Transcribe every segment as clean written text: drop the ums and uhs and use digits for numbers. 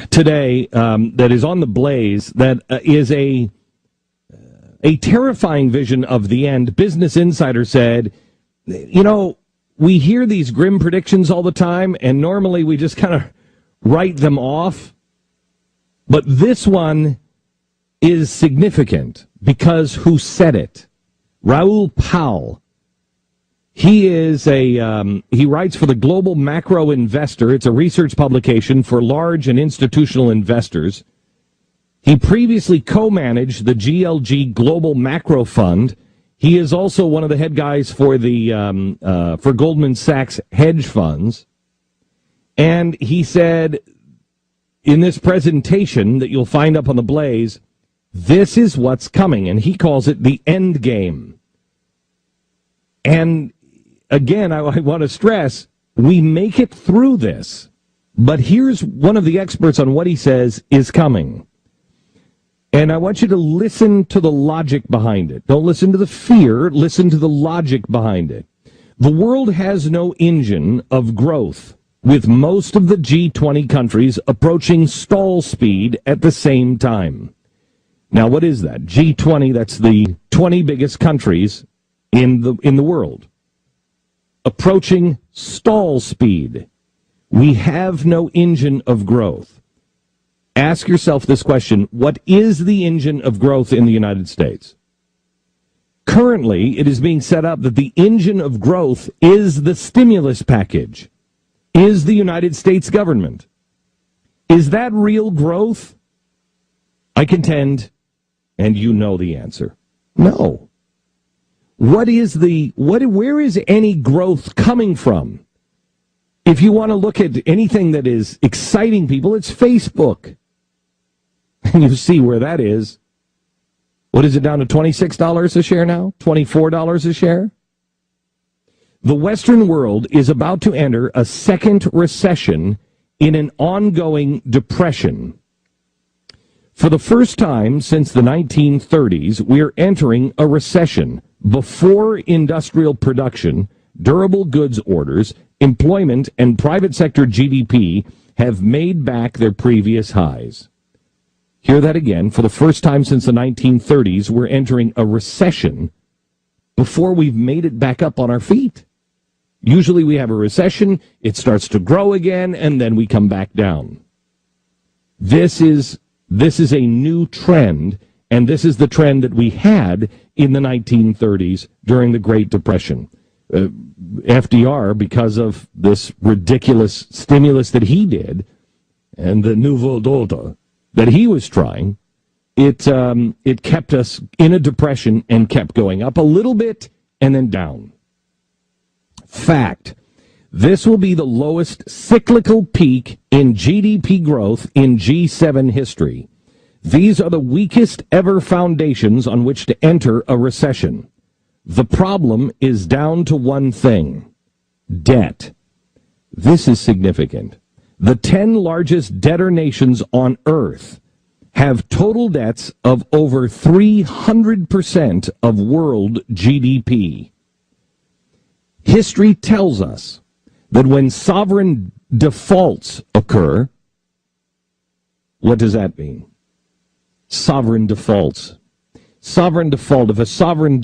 today that is on the Blaze that is a terrifying vision of the end. Business Insider said, we hear these grim predictions all the time, and normally we just kind of write them off. But this one is significant because who said it? Raoul Pal. He is he writes for the Global Macro Investor. It's a research publication for large and institutional investors. He previously co-managed the GLG Global Macro Fund. He is also one of the head guys for the for Goldman Sachs hedge funds. And he said in this presentation that you'll find up on the Blaze, this is what's coming, and he calls it the end game. And again, I want to stress, we make it through this. But here's one of the experts on what he says is coming. And I want you to listen to the logic behind it. Don't listen to the fear, listen to the logic behind it. The world has no engine of growth, with most of the G20 countries approaching stall speed at the same time. Now, what is that? G20, that's the 20 biggest countries in the world. Approaching stall speed. We have no engine of growth. Ask yourself this question: what is the engine of growth in the United States? Currently, it is being set up that the engine of growth is the stimulus package, is the United States government. Is that real growth? I contend, and you know the answer, no. Where is any growth coming from? If you want to look at anything that is exciting people, it's Facebook. And you see where that is. What is it, down to $26 a share now? $24 a share? The Western world is about to enter a second recession in an ongoing depression. For the first time since the 1930s, we are entering a recession before industrial production, durable goods orders, employment, and private sector GDP have made back their previous highs. Hear that again. For the first time since the 1930s, we're entering a recession before we've made it back up on our feet. Usually we have a recession, it starts to grow again, and then we come back down. This is a new trend, and this is the trend that we had in the 1930s during the Great Depression. FDR, because of this ridiculous stimulus that he did, and the nouveau order that he was trying, it kept us in a depression and kept going up a little bit and then down. Fact, this will be the lowest cyclical peak in GDP growth in G7 history. These are the weakest ever foundations on which to enter a recession. The problem is down to one thing: debt. This is significant. The 10 largest debtor nations on earth have total debts of over 300% of world GDP. History tells us that when sovereign defaults occur, what does that mean? Sovereign defaults. Sovereign default. If a sovereign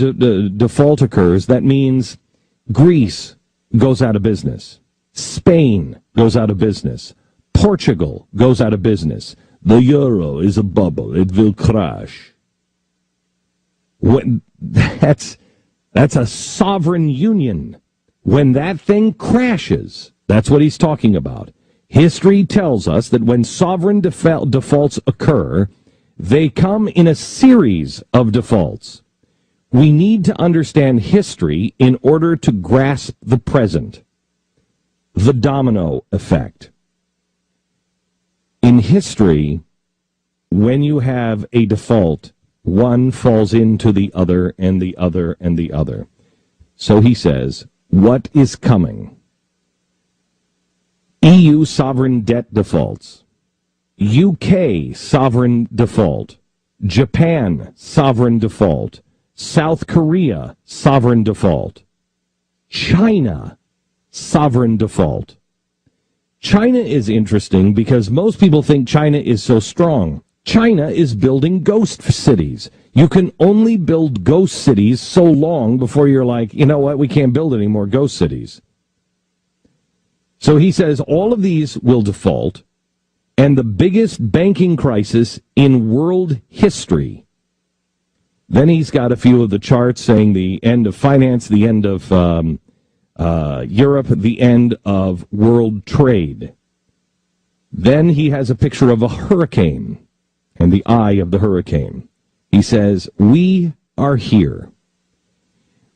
default occurs, that means Greece goes out of business. Spain goes out of business. Portugal goes out of business. The euro is a bubble. It will crash. That's a sovereign union. When that thing crashes, that's what he's talking about. History tells us that when sovereign defaults occur, they come in a series of defaults. We need to understand history in order to grasp the present. The domino effect. In history, when you have a default, one falls into the other and the other and the other. So he says, what is coming? EU sovereign debt defaults. UK sovereign default. Japan sovereign default. South Korea sovereign default. China sovereign default. China is interesting because most people think China is so strong. China is building ghost cities. You can only build ghost cities so long before you're like, you know what, we can't build any more ghost cities. So he says all of these will default, and the biggest banking crisis in world history. Then he's got a few of the charts saying the end of finance, the end of Europe, the end of world trade. Then he has a picture of a hurricane and the eye of the hurricane. He says, we are here.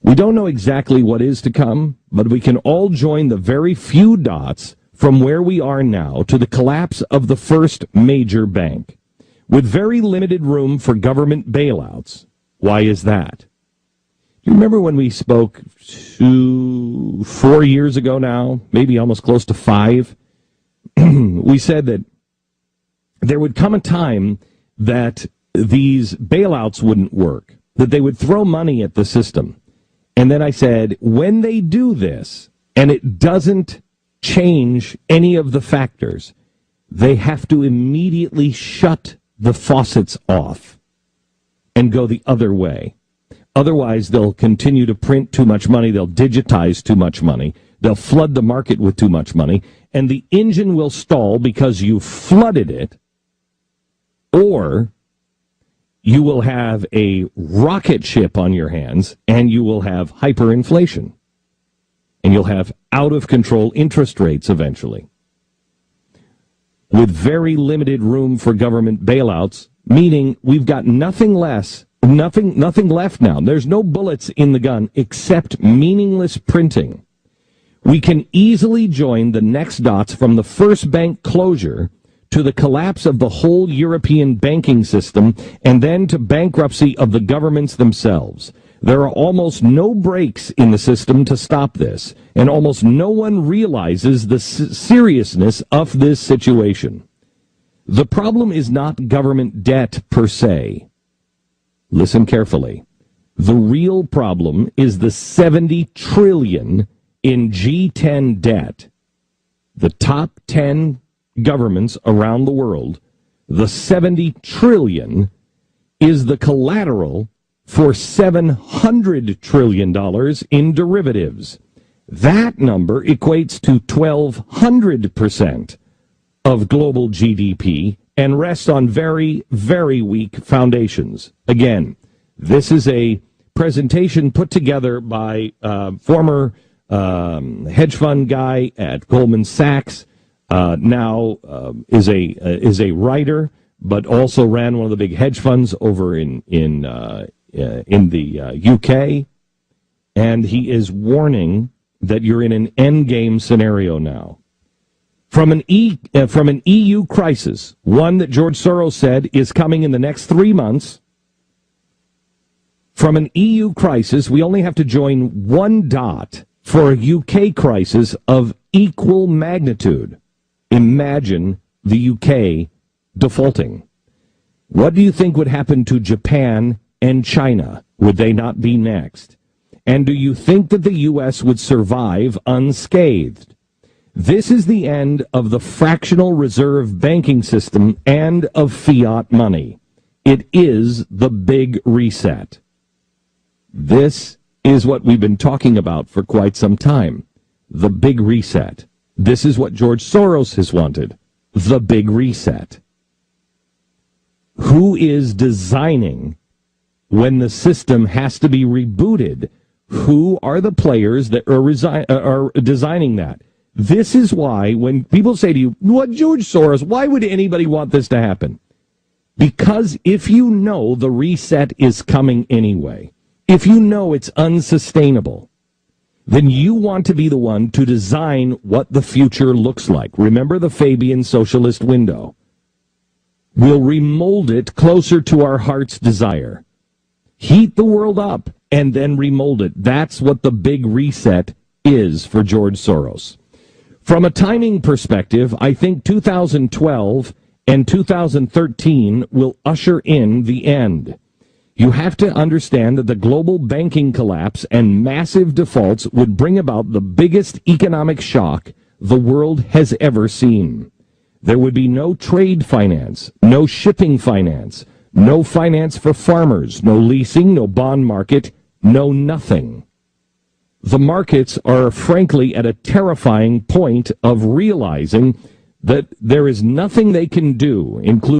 We don't know exactly what is to come, but we can all join the very few dots from where we are now to the collapse of the first major bank, with very limited room for government bailouts. Why is that? Do you remember when we spoke 4 years ago now, maybe almost close to 5? We said that there would come a time that these bailouts wouldn't work, that they would throw money at the system. And then I said, when they do this, and it doesn't change any of the factors, they have to immediately shut the faucets off and go the other way. Otherwise, they'll continue to print too much money, they'll digitize too much money, they'll flood the market with too much money, and the engine will stall because you flooded it, or you will have a rocket ship on your hands, and you will have hyperinflation. And you'll have out-of-control interest rates eventually. With very limited room for government bailouts, meaning we've got nothing left now. There's no bullets in the gun except meaningless printing. We can easily join the next dots from the first bank closure to the collapse of the whole European banking system, and then to bankruptcy of the governments themselves. There are almost no brakes in the system to stop this, and almost no one realizes the seriousness of this situation. The problem is not government debt per se. Listen carefully. The real problem is the $70 trillion in G10 debt. The top 10 governments around the world, the $70 trillion is the collateral for $700 trillion in derivatives. That number equates to 1,200% of global GDP and rests on very, very weak foundations. Again, this is a presentation put together by former hedge fund guy at Goldman Sachs, now is a writer, but also ran one of the big hedge funds over in the UK, and he is warning that you're in an endgame scenario now. From an EU crisis, one that George Soros said is coming in the next 3 months. From an EU crisis, we only have to join one dot for a UK crisis of equal magnitude. Imagine the UK defaulting. What do you think would happen to Japan and China? Would they not be next? And do you think that the U.S. would survive unscathed? This is the end of the fractional reserve banking system and of fiat money. It is the big reset. This is what we've been talking about for quite some time. The big reset. This is what George Soros has wanted. The big reset. Who is designing when the system has to be rebooted? Who are the players that are designing that? This is why when people say to you, what, George Soros, why would anybody want this to happen? Because if you know the reset is coming anyway, if you know it's unsustainable, then you want to be the one to design what the future looks like. Remember the Fabian socialist window. We'll remold it closer to our heart's desire. Heat the world up and then remold it. That's what the big reset is for George Soros. From a timing perspective, I think 2012 and 2013 will usher in the end. You have to understand that the global banking collapse and massive defaults would bring about the biggest economic shock the world has ever seen. There would be no trade finance, no shipping finance, no finance for farmers, no leasing, no bond market, no nothing. The markets are frankly at a terrifying point of realizing that there is nothing they can do, including